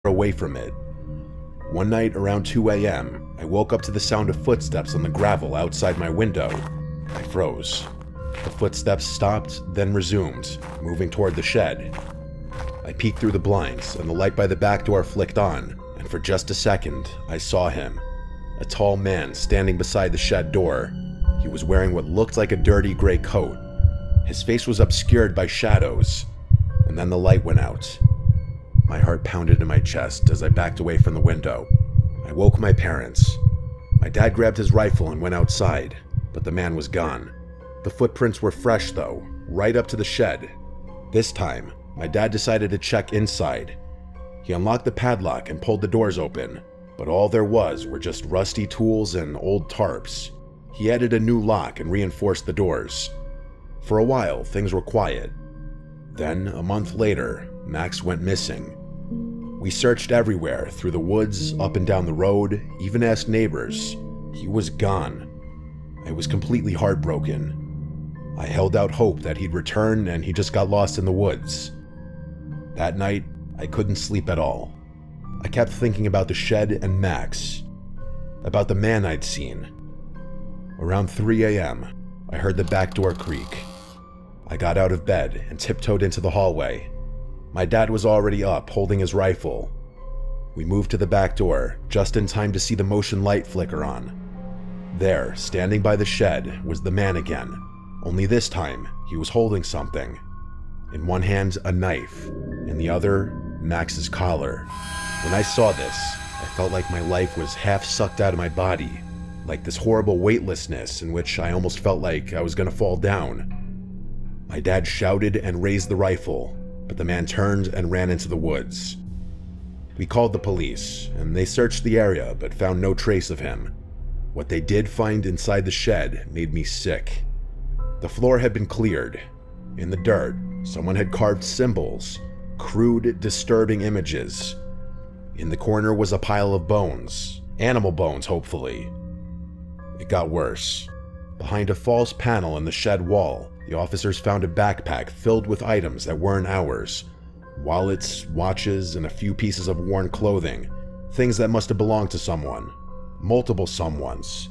away from it. One night around 2 a.m., I woke up to the sound of footsteps on the gravel outside my window. I froze. The footsteps stopped, then resumed, moving toward the shed. I peeked through the blinds, and the light by the back door flicked on, and for just a second, I saw him. A tall man standing beside the shed door. He was wearing what looked like a dirty gray coat. His face was obscured by shadows, and then the light went out. My heart pounded in my chest as I backed away from the window. I woke my parents. My dad grabbed his rifle and went outside, but the man was gone. The footprints were fresh though, right up to the shed. This time, my dad decided to check inside. He unlocked the padlock and pulled the doors open, but all there were just rusty tools and old tarps. He added a new lock and reinforced the doors. For a while, things were quiet. Then, a month later, Max went missing. We searched everywhere, through the woods, up and down the road, even asked neighbors. He was gone. I was completely heartbroken. I held out hope that he'd return and he just got lost in the woods. That night, I couldn't sleep at all. I kept thinking about the shed and Max, about the man I'd seen. Around 3 a.m., I heard the back door creak. I got out of bed and tiptoed into the hallway. My dad was already up, holding his rifle. We moved to the back door, just in time to see the motion light flicker on. There, standing by the shed, was the man again. Only this time, he was holding something. In one hand, a knife. In the other, Max's collar. When I saw this, I felt like my life was half sucked out of my body, like this horrible weightlessness in which I almost felt like I was gonna fall down. My dad shouted and raised the rifle, but the man turned and ran into the woods. We called the police, and they searched the area but found no trace of him. What they did find inside the shed made me sick. The floor had been cleared. In the dirt, someone had carved symbols, crude, disturbing images. In the corner was a pile of bones, animal bones, hopefully. It got worse. Behind a false panel in the shed wall, the officers found a backpack filled with items that weren't ours. Wallets, watches, and a few pieces of worn clothing. Things that must have belonged to someone. Multiple someones.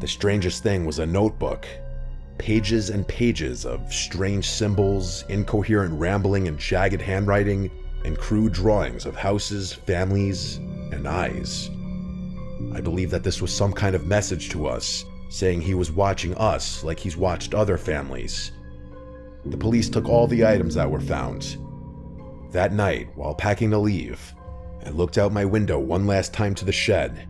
The strangest thing was a notebook. Pages and pages of strange symbols, incoherent rambling and jagged handwriting, and crude drawings of houses, families, and eyes. I believe that this was some kind of message to us, saying he was watching us like he's watched other families. The police took all the items that were found. That night, while packing to leave, I looked out my window one last time to the shed.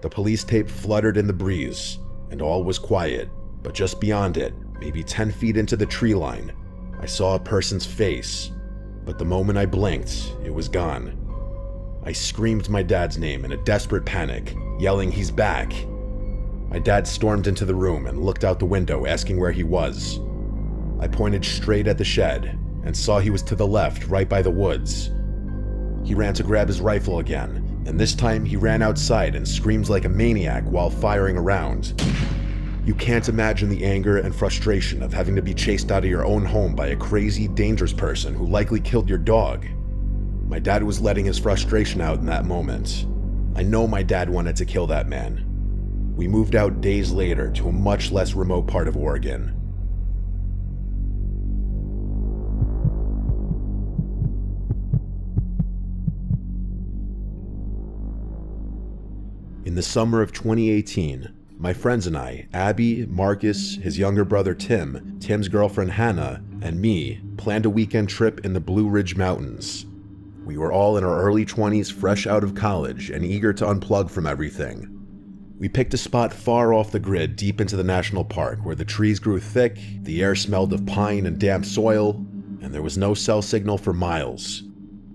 The police tape fluttered in the breeze, and all was quiet, but just beyond it, maybe 10 feet into the tree line, I saw a person's face, but the moment I blinked, it was gone. I screamed my dad's name in a desperate panic, yelling, "He's back!" My dad stormed into the room and looked out the window, asking where he was. I pointed straight at the shed and saw he was to the left, right by the woods. He ran to grab his rifle again, and this time he ran outside and screamed like a maniac while firing around. You can't imagine the anger and frustration of having to be chased out of your own home by a crazy, dangerous person who likely killed your dog. My dad was letting his frustration out in that moment. I know my dad wanted to kill that man. We moved out days later to a much less remote part of Oregon. In the summer of 2018, my friends and I, Abby, Marcus, his younger brother Tim, Tim's girlfriend Hannah, and me, planned a weekend trip in the Blue Ridge Mountains. We were all in our early 20s, fresh out of college, and eager to unplug from everything. We picked a spot far off the grid deep into the national park where the trees grew thick, the air smelled of pine and damp soil, and there was no cell signal for miles.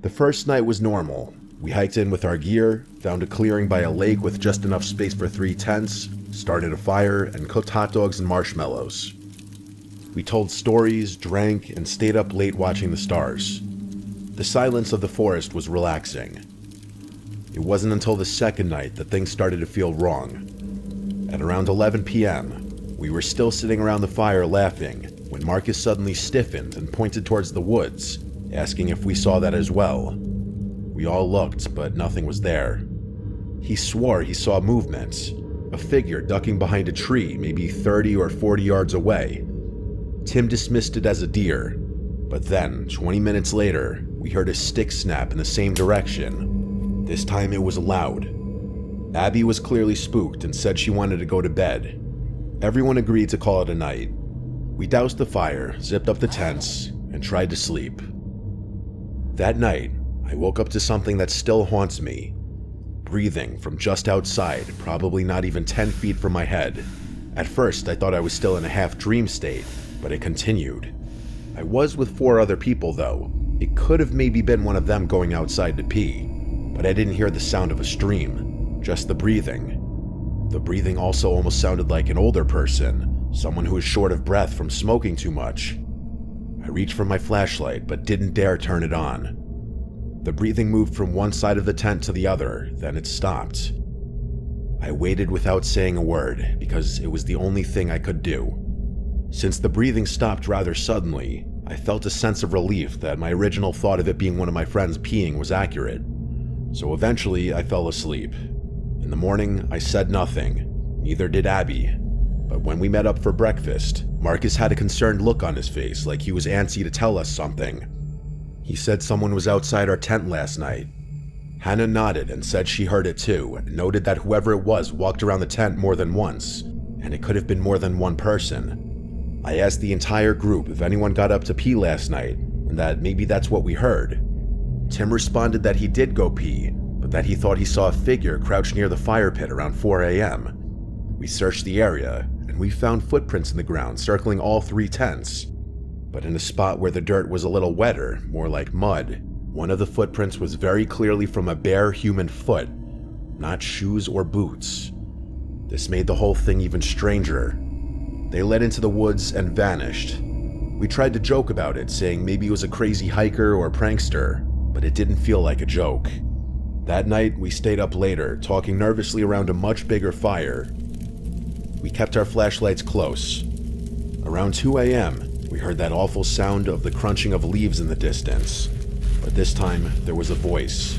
The first night was normal. We hiked in with our gear, found a clearing by a lake with just enough space for 3 tents, started a fire, and cooked hot dogs and marshmallows. We told stories, drank, and stayed up late watching the stars. The silence of the forest was relaxing. It wasn't until the second night that things started to feel wrong. At around 11 p.m., we were still sitting around the fire laughing when Marcus suddenly stiffened and pointed towards the woods, asking if we saw that as well. We all looked, but nothing was there. He swore he saw movement, a figure ducking behind a tree maybe 30 or 40 yards away. Tim dismissed it as a deer, but then, 20 minutes later, we heard a stick snap in the same direction. This time it was loud. Abby was clearly spooked and said she wanted to go to bed. Everyone agreed to call it a night. We doused the fire, zipped up the tents, and tried to sleep. That night, I woke up to something that still haunts me. Breathing from just outside, probably not even 10 feet from my head. At first, I thought I was still in a half-dream state, but it continued. I was with 4 other people, though. It could have maybe been one of them going outside to pee, but I didn't hear the sound of a stream, just the breathing. The breathing also almost sounded like an older person, someone who was short of breath from smoking too much. I reached for my flashlight, but didn't dare turn it on. The breathing moved from one side of the tent to the other, then it stopped. I waited without saying a word, because it was the only thing I could do. Since the breathing stopped rather suddenly, I felt a sense of relief that my original thought of it being one of my friends peeing was accurate. So eventually, I fell asleep. In the morning, I said nothing. Neither did Abby. But when we met up for breakfast, Marcus had a concerned look on his face, like he was antsy to tell us something. He said someone was outside our tent last night. Hannah nodded and said she heard it too, and noted that whoever it was walked around the tent more than once, and it could have been more than one person. I asked the entire group if anyone got up to pee last night, and that maybe that's what we heard. Tim responded that he did go pee, but that he thought he saw a figure crouched near the fire pit around 4 a.m. We searched the area, and we found footprints in the ground circling all 3 tents. But in a spot where the dirt was a little wetter, more like mud, one of the footprints was very clearly from a bare human foot, not shoes or boots. This made the whole thing even stranger. They led into the woods and vanished. We tried to joke about it, saying maybe it was a crazy hiker or prankster, but it didn't feel like a joke. That night, we stayed up later, talking nervously around a much bigger fire. We kept our flashlights close. Around 2 a.m., we heard that awful sound of the crunching of leaves in the distance, but this time there was a voice.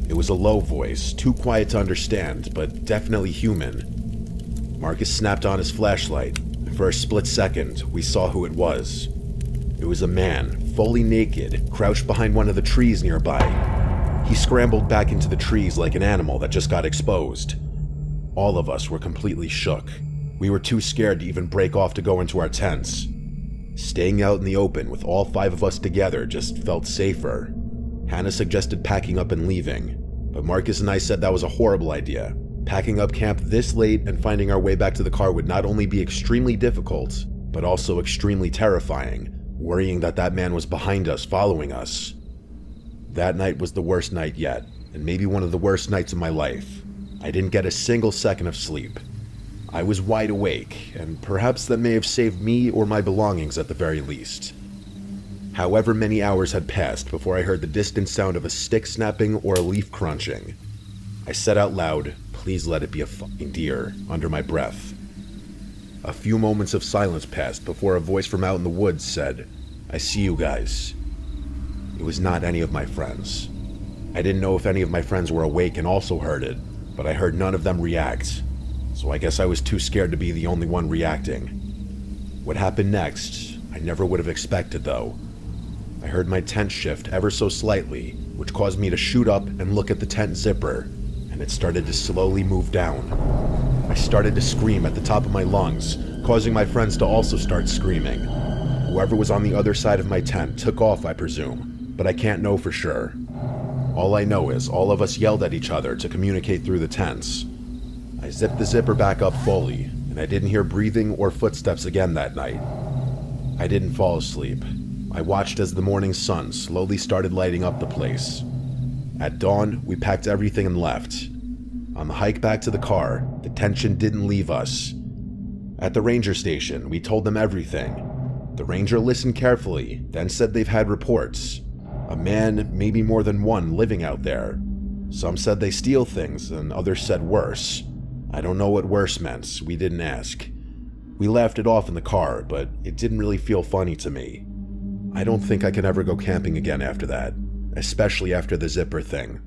It was a low voice, too quiet to understand, but definitely human. Marcus snapped on his flashlight, and for a split second, we saw who it was. It was a man, fully naked, crouched behind one of the trees nearby. He scrambled back into the trees like an animal that just got exposed. All of us were completely shook. We were too scared to even break off to go into our tents. Staying out in the open with all 5 of us together just felt safer. Hannah suggested packing up and leaving, but Marcus and I said that was a horrible idea. Packing up camp this late and finding our way back to the car would not only be extremely difficult, but also extremely terrifying, worrying that that man was behind us, following us. That night was the worst night yet, and maybe one of the worst nights of my life. I didn't get a single second of sleep. I was wide awake, and perhaps that may have saved me or my belongings at the very least. However many hours had passed before I heard the distant sound of a stick snapping or a leaf crunching. I said out loud, "Please let it be a fucking deer," under my breath. A few moments of silence passed before a voice from out in the woods said, "I see you guys." It was not any of my friends. I didn't know if any of my friends were awake and also heard it, but I heard none of them react, so I guess I was too scared to be the only one reacting. What happened next, I never would have expected though. I heard my tent shift ever so slightly, which caused me to shoot up and look at the tent zipper, and it started to slowly move down. I started to scream at the top of my lungs, causing my friends to also start screaming. Whoever was on the other side of my tent took off, I presume, but I can't know for sure. All I know is all of us yelled at each other to communicate through the tents. I zipped the zipper back up fully, and I didn't hear breathing or footsteps again that night. I didn't fall asleep. I watched as the morning sun slowly started lighting up the place. At dawn, we packed everything and left. On the hike back to the car, the tension didn't leave us. At the ranger station, we told them everything. The ranger listened carefully, then said they've had reports. A man, maybe more than one, living out there. Some said they steal things, and others said worse. I don't know what worse meant, we didn't ask. We laughed it off in the car, but it didn't really feel funny to me. I don't think I can ever go camping again after that, especially after the zipper thing.